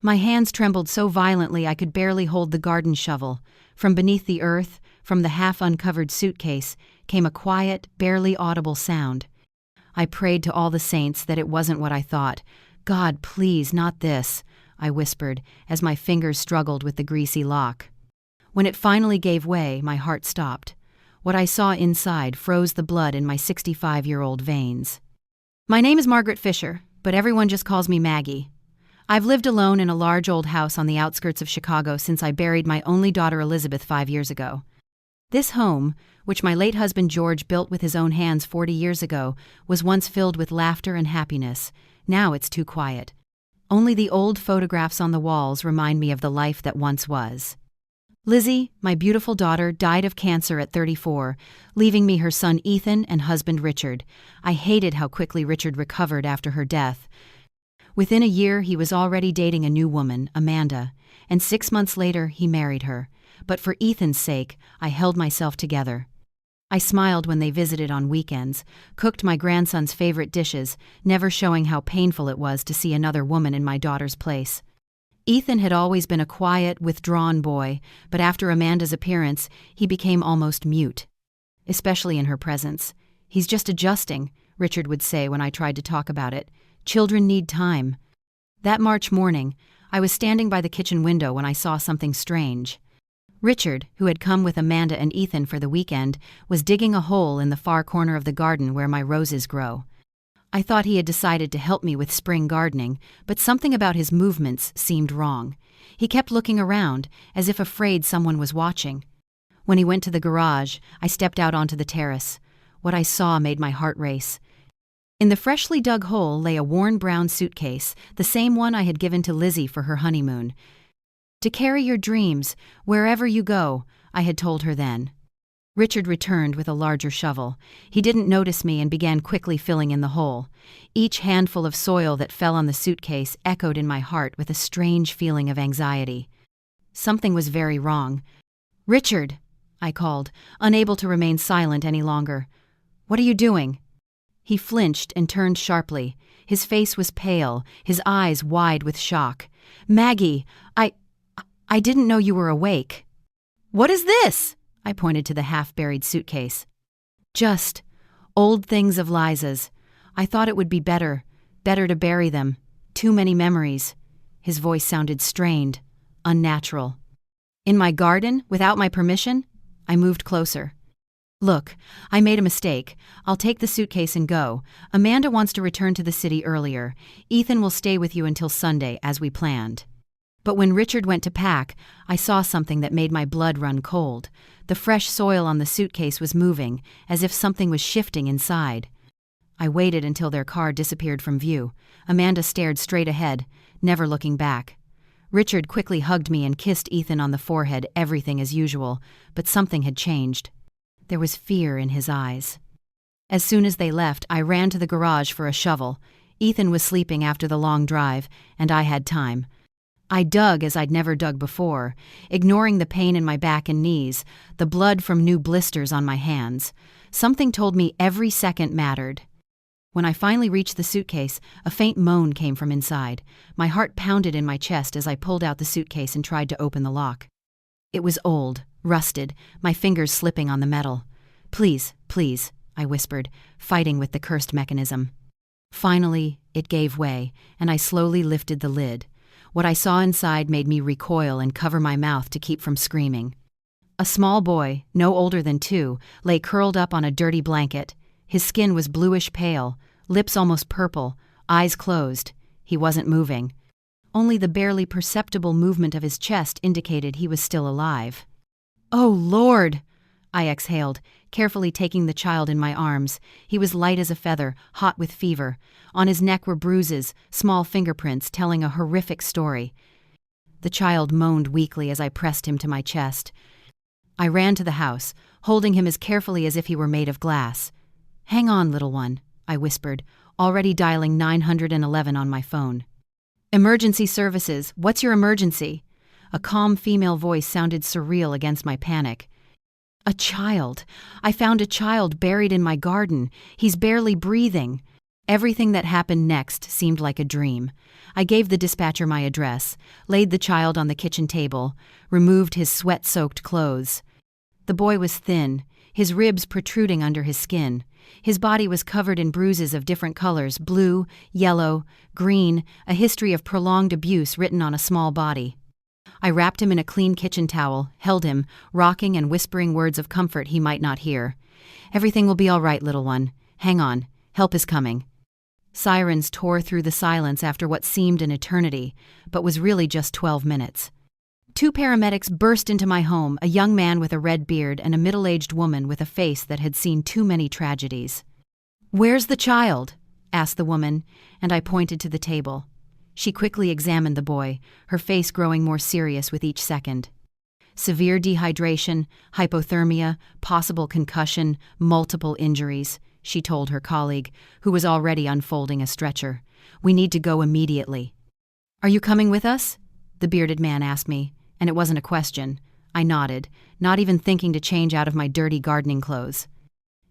My hands trembled so violently I could barely hold the garden shovel. From beneath the earth, from the half-uncovered suitcase, came a quiet, barely audible sound. I prayed to all the saints that it wasn't what I thought. "God, please, not this," I whispered as my fingers struggled with the greasy lock. When it finally gave way, my heart stopped. What I saw inside froze the blood in my 65-year-old veins. "My name is Margaret Fisher, but everyone just calls me Maggie. I've lived alone in a large old house on the outskirts of Chicago since I buried my only daughter Elizabeth 5 years ago. This home, which my late husband George built with his own hands 40 years ago, was once filled with laughter and happiness. Now it's too quiet. Only the old photographs on the walls remind me of the life that once was. Lizzie, my beautiful daughter, died of cancer at 34, leaving me her son Ethan and husband Richard. I hated how quickly Richard recovered after her death. Within a year, he was already dating a new woman, Amanda, and 6 months later, he married her. But for Ethan's sake, I held myself together. I smiled when they visited on weekends, cooked my grandson's favorite dishes, never showing how painful it was to see another woman in my daughter's place. Ethan had always been a quiet, withdrawn boy, but after Amanda's appearance, he became almost mute, especially in her presence. "He's just adjusting," Richard would say when I tried to talk about it. "Children need time." That March morning, I was standing by the kitchen window when I saw something strange. Richard, who had come with Amanda and Ethan for the weekend, was digging a hole in the far corner of the garden where my roses grow. I thought he had decided to help me with spring gardening, but something about his movements seemed wrong. He kept looking around, as if afraid someone was watching. When he went to the garage, I stepped out onto the terrace. What I saw made my heart race. In the freshly dug hole lay a worn brown suitcase, the same one I had given to Lizzie for her honeymoon. "To carry your dreams, wherever you go," I had told her then. Richard returned with a larger shovel. He didn't notice me and began quickly filling in the hole. Each handful of soil that fell on the suitcase echoed in my heart with a strange feeling of anxiety. Something was very wrong. "Richard," I called, unable to remain silent any longer. "What are you doing?" He flinched and turned sharply. His face was pale, his eyes wide with shock. "Maggie, I didn't know you were awake." "What is this?" I pointed to the half-buried suitcase. "Just old things of Liza's. I thought it would be better to bury them. Too many memories." His voice sounded strained, unnatural. "In my garden, without my permission?" I moved closer. "Look, I made a mistake. I'll take the suitcase and go. Amanda wants to return to the city earlier. Ethan will stay with you until Sunday, as we planned." But when Richard went to pack, I saw something that made my blood run cold. The fresh soil on the suitcase was moving, as if something was shifting inside. I waited until their car disappeared from view. Amanda stared straight ahead, never looking back. Richard quickly hugged me and kissed Ethan on the forehead, everything as usual, but something had changed. There was fear in his eyes. As soon as they left, I ran to the garage for a shovel. Ethan was sleeping after the long drive, and I had time. I dug as I'd never dug before, ignoring the pain in my back and knees, the blood from new blisters on my hands. Something told me every second mattered. When I finally reached the suitcase, a faint moan came from inside. My heart pounded in my chest as I pulled out the suitcase and tried to open the lock. It was old, rusted, my fingers slipping on the metal. "Please, please," I whispered, fighting with the cursed mechanism. Finally, it gave way, and I slowly lifted the lid. What I saw inside made me recoil and cover my mouth to keep from screaming. A small boy, no older than 2, lay curled up on a dirty blanket. His skin was bluish pale, lips almost purple, eyes closed. He wasn't moving. Only the barely perceptible movement of his chest indicated he was still alive. "Oh, Lord!" I exhaled, carefully taking the child in my arms. He was light as a feather, hot with fever. On his neck were bruises, small fingerprints telling a horrific story. The child moaned weakly as I pressed him to my chest. I ran to the house, holding him as carefully as if he were made of glass. "Hang on, little one," I whispered, already dialing 911 on my phone. "Emergency services, what's your emergency?" A calm female voice sounded surreal against my panic. "A child. I found a child buried in my garden. He's barely breathing." Everything that happened next seemed like a dream. I gave the dispatcher my address, laid the child on the kitchen table, removed his sweat-soaked clothes. The boy was thin, his ribs protruding under his skin. His body was covered in bruises of different colors: blue, yellow, green, a history of prolonged abuse written on a small body. I wrapped him in a clean kitchen towel, held him, rocking and whispering words of comfort he might not hear. "Everything will be all right, little one. Hang on. Help is coming." Sirens tore through the silence after what seemed an eternity, but was really just 12 minutes. 2 paramedics burst into my home, a young man with a red beard and a middle-aged woman with a face that had seen too many tragedies. "Where's the child?" asked the woman, and I pointed to the table. She quickly examined the boy, her face growing more serious with each second. "Severe dehydration, hypothermia, possible concussion, multiple injuries," she told her colleague, who was already unfolding a stretcher. "We need to go immediately." "Are you coming with us?" the bearded man asked me, and it wasn't a question. I nodded, not even thinking to change out of my dirty gardening clothes.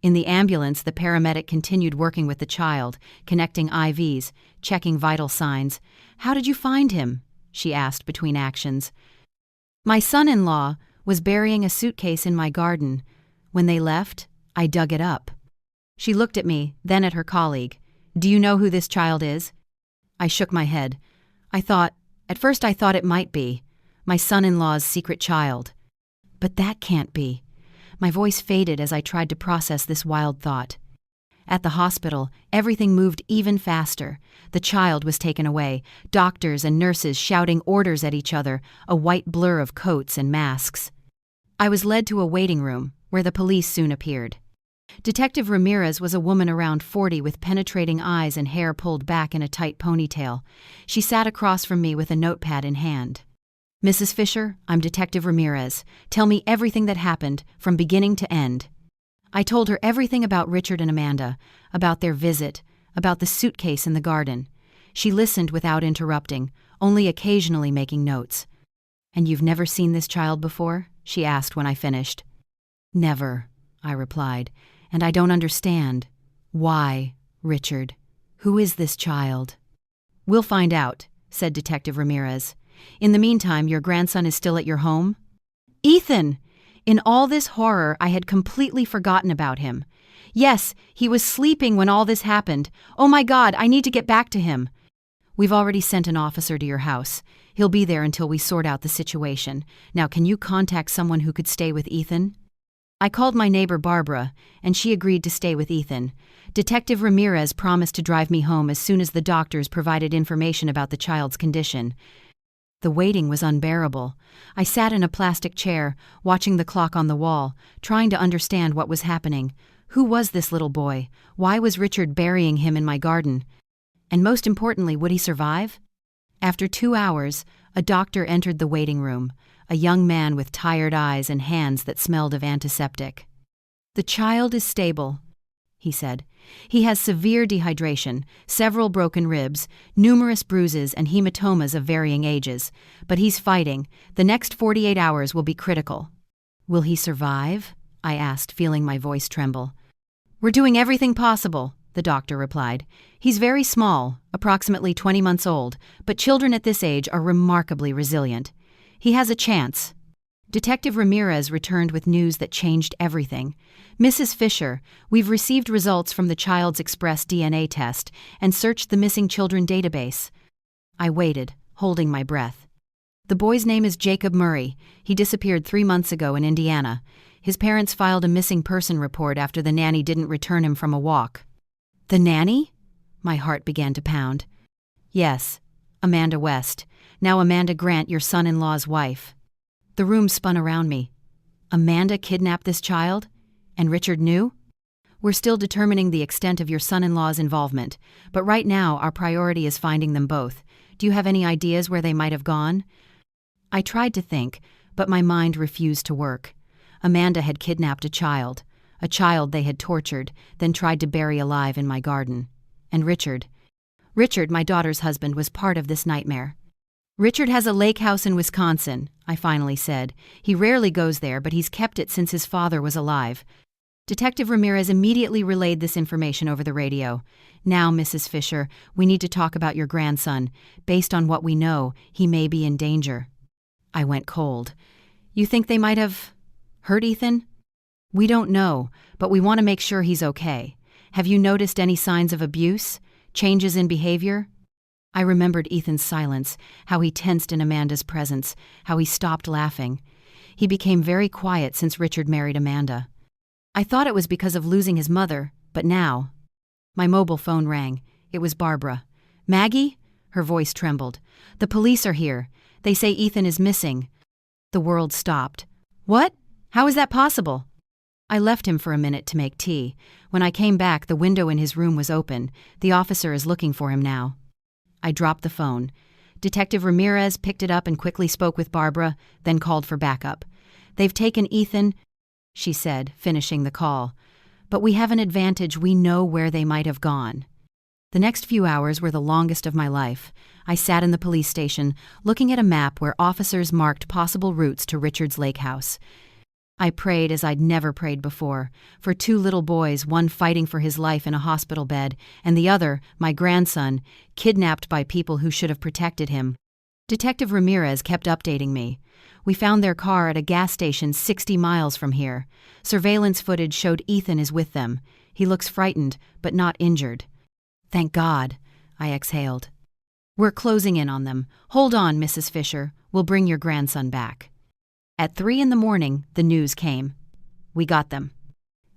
In the ambulance, the paramedic continued working with the child, connecting IVs, checking vital signs. "How did you find him?" she asked between actions. "My son-in-law was burying a suitcase in my garden. When they left, I dug it up." She looked at me, then at her colleague. "Do you know who this child is?" I shook my head. At first I thought it might be my son-in-law's secret child. But that can't be. My voice faded as I tried to process this wild thought. At the hospital, everything moved even faster. The child was taken away, doctors and nurses shouting orders at each other, a white blur of coats and masks. I was led to a waiting room, where the police soon appeared. Detective Ramirez was a woman around 40 with penetrating eyes and hair pulled back in a tight ponytail. She sat across from me with a notepad in hand. "Mrs. Fisher, I'm Detective Ramirez. Tell me everything that happened, from beginning to end." I told her everything about Richard and Amanda, about their visit, about the suitcase in the garden. She listened without interrupting, only occasionally making notes. "And you've never seen this child before?" she asked when I finished. "Never," I replied, "and I don't understand. Why, Richard? Who is this child?" "We'll find out," said Detective Ramirez. "In the meantime, your grandson is still at your home?" "Ethan!" In all this horror, I had completely forgotten about him. "Yes, he was sleeping when all this happened. Oh my God, I need to get back to him." "We've already sent an officer to your house. He'll be there until we sort out the situation. Now, can you contact someone who could stay with Ethan?" I called my neighbor Barbara, and she agreed to stay with Ethan. Detective Ramirez promised to drive me home as soon as the doctors provided information about the child's condition. The waiting was unbearable. I sat in a plastic chair, watching the clock on the wall, trying to understand what was happening. Who was this little boy? Why was Richard burying him in my garden? And most importantly, would he survive? After 2 hours, a doctor entered the waiting room, a young man with tired eyes and hands that smelled of antiseptic. "The child is stable," he said. "He has severe dehydration, several broken ribs, numerous bruises and hematomas of varying ages. But he's fighting. The next 48 hours will be critical." "Will he survive?" I asked, feeling my voice tremble. "We're doing everything possible," the doctor replied. "He's very small, approximately 20 months old, but children at this age are remarkably resilient. He has a chance." Detective Ramirez returned with news that changed everything. "Mrs. Fisher, we've received results from the child's express DNA test and searched the missing children database." I waited, holding my breath. "The boy's name is Jacob Murray. He disappeared 3 months ago in Indiana. His parents filed a missing person report after the nanny didn't return him from a walk." "The nanny?" My heart began to pound. "Yes, Amanda West. Now Amanda Grant, your son-in-law's wife." The room spun around me. Amanda kidnapped this child? And Richard knew? "We're still determining the extent of your son-in-law's involvement, but right now our priority is finding them both. Do you have any ideas where they might have gone?" I tried to think, but my mind refused to work. Amanda had kidnapped a child they had tortured, then tried to bury alive in my garden. And Richard, my daughter's husband, was part of this nightmare. "Richard has a lake house in Wisconsin," I finally said. "He rarely goes there, but he's kept it since his father was alive." Detective Ramirez immediately relayed this information over the radio. "Now, Mrs. Fisher, we need to talk about your grandson. Based on what we know, he may be in danger." I went cold. "You think they might have hurt Ethan?" "We don't know, but we want to make sure he's okay. Have you noticed any signs of abuse? Changes in behavior?" I remembered Ethan's silence, how he tensed in Amanda's presence, how he stopped laughing. He became very quiet since Richard married Amanda. I thought it was because of losing his mother, but now... My mobile phone rang. It was Barbara. "Maggie?" Her voice trembled. "The police are here. They say Ethan is missing." The world stopped. "What? How is that possible?" I left him for a minute to make tea. When I came back, the window in his room was open. The officer is looking for him now. I dropped the phone. Detective Ramirez picked it up and quickly spoke with Barbara, then called for backup. "They've taken Ethan," she said, finishing the call. "But we have an advantage. We know where they might have gone." The next few hours were the longest of my life. I sat in the police station, looking at a map where officers marked possible routes to Richard's lake house. I prayed as I'd never prayed before, for 2 little boys, one fighting for his life in a hospital bed, and the other, my grandson, kidnapped by people who should have protected him. Detective Ramirez kept updating me. "We found their car at a gas station 60 miles from here. Surveillance footage showed Ethan is with them. He looks frightened, but not injured." "Thank God," I exhaled. "We're closing in on them. Hold on, Mrs. Fisher. We'll bring your grandson back." At 3 a.m, the news came. "We got them,"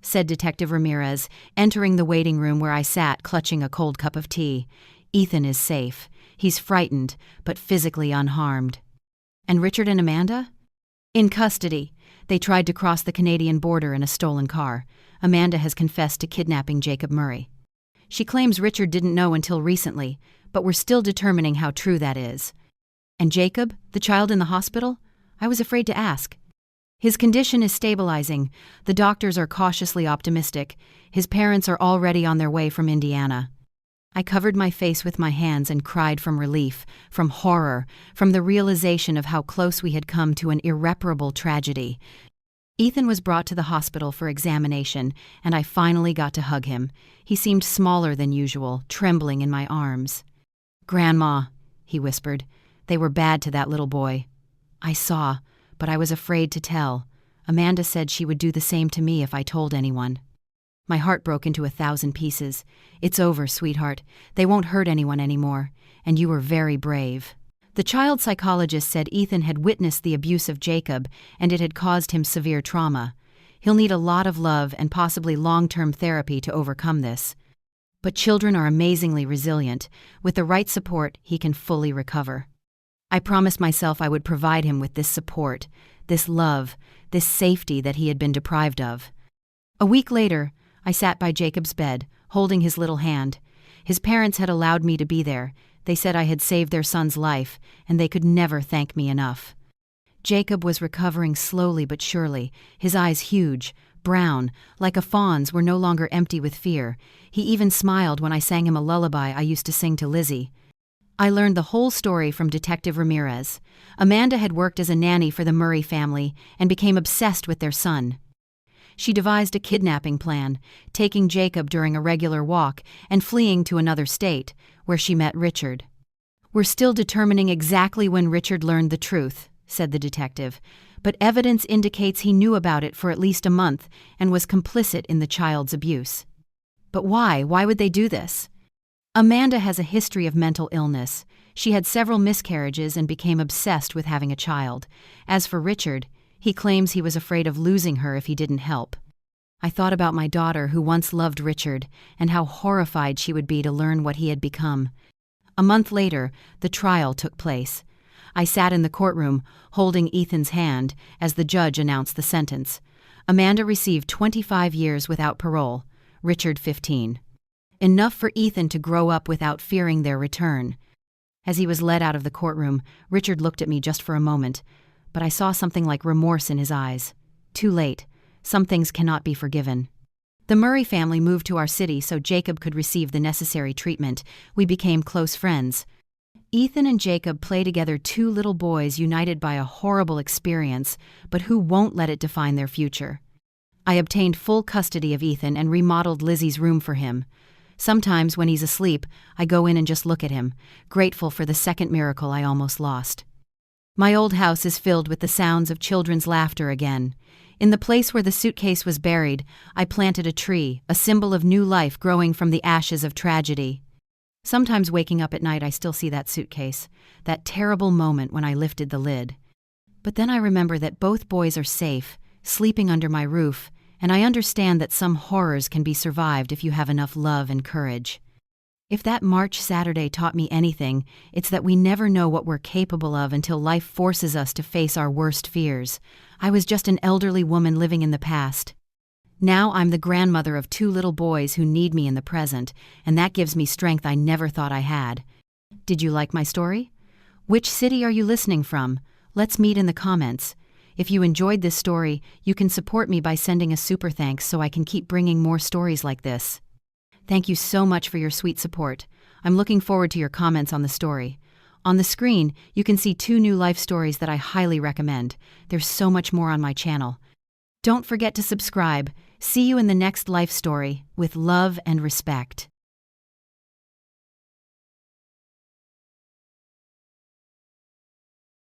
said Detective Ramirez, entering the waiting room where I sat clutching a cold cup of tea. "Ethan is safe. He's frightened, but physically unharmed." "And Richard and Amanda?" "In custody. They tried to cross the Canadian border in a stolen car. Amanda has confessed to kidnapping Jacob Murray. She claims Richard didn't know until recently, but we're still determining how true that is." "And Jacob, the child in the hospital?" I was afraid to ask. "His condition is stabilizing. The doctors are cautiously optimistic. His parents are already on their way from Indiana." I covered my face with my hands and cried from relief, from horror, from the realization of how close we had come to an irreparable tragedy. Ethan was brought to the hospital for examination, and I finally got to hug him. He seemed smaller than usual, trembling in my arms. "Grandma," he whispered, "they were bad to that little boy." I saw, but I was afraid to tell. Amanda said she would do the same to me if I told anyone. My heart broke into 1,000 pieces. "It's over, sweetheart. They won't hurt anyone anymore. And you were very brave." The child psychologist said Ethan had witnessed the abuse of Jacob, and it had caused him severe trauma. He'll need a lot of love and possibly long-term therapy to overcome this. But children are amazingly resilient. With the right support, he can fully recover. I promised myself I would provide him with this support, this love, this safety that he had been deprived of. A week later, I sat by Jacob's bed, holding his little hand. His parents had allowed me to be there. They said I had saved their son's life, and they could never thank me enough. Jacob was recovering slowly but surely, his eyes huge, brown, like a fawn's, were no longer empty with fear. He even smiled when I sang him a lullaby I used to sing to Lizzie. I learned the whole story from Detective Ramirez. Amanda had worked as a nanny for the Murray family and became obsessed with their son. She devised a kidnapping plan, taking Jacob during a regular walk and fleeing to another state, where she met Richard. "We're still determining exactly when Richard learned the truth," said the detective, "but evidence indicates he knew about it for at least a month and was complicit in the child's abuse." "But why? Why would they do this?" "Amanda has a history of mental illness. She had several miscarriages and became obsessed with having a child. As for Richard, he claims he was afraid of losing her if he didn't help." I thought about my daughter who once loved Richard and how horrified she would be to learn what he had become. A month later, the trial took place. I sat in the courtroom, holding Ethan's hand, as the judge announced the sentence. Amanda received 25 years without parole, Richard 15. Enough for Ethan to grow up without fearing their return. As he was led out of the courtroom, Richard looked at me just for a moment, but I saw something like remorse in his eyes. Too late. Some things cannot be forgiven. The Murray family moved to our city so Jacob could receive the necessary treatment. We became close friends. Ethan and Jacob play together, 2 little boys united by a horrible experience, but who won't let it define their future. I obtained full custody of Ethan and remodeled Lizzie's room for him. Sometimes, when he's asleep, I go in and just look at him, grateful for the second miracle I almost lost. My old house is filled with the sounds of children's laughter again. In the place where the suitcase was buried, I planted a tree, a symbol of new life growing from the ashes of tragedy. Sometimes waking up at night I still see that suitcase, that terrible moment when I lifted the lid. But then I remember that both boys are safe, sleeping under my roof, and I understand that some horrors can be survived if you have enough love and courage. If that March Saturday taught me anything, it's that we never know what we're capable of until life forces us to face our worst fears. I was just an elderly woman living in the past. Now I'm the grandmother of 2 little boys who need me in the present, and that gives me strength I never thought I had. Did you like my story? Which city are you listening from? Let's meet in the comments. If you enjoyed this story, you can support me by sending a super thanks so I can keep bringing more stories like this. Thank you so much for your sweet support. I'm looking forward to your comments on the story. On the screen, you can see 2 new life stories that I highly recommend. There's so much more on my channel. Don't forget to subscribe. See you in the next life story, with love and respect.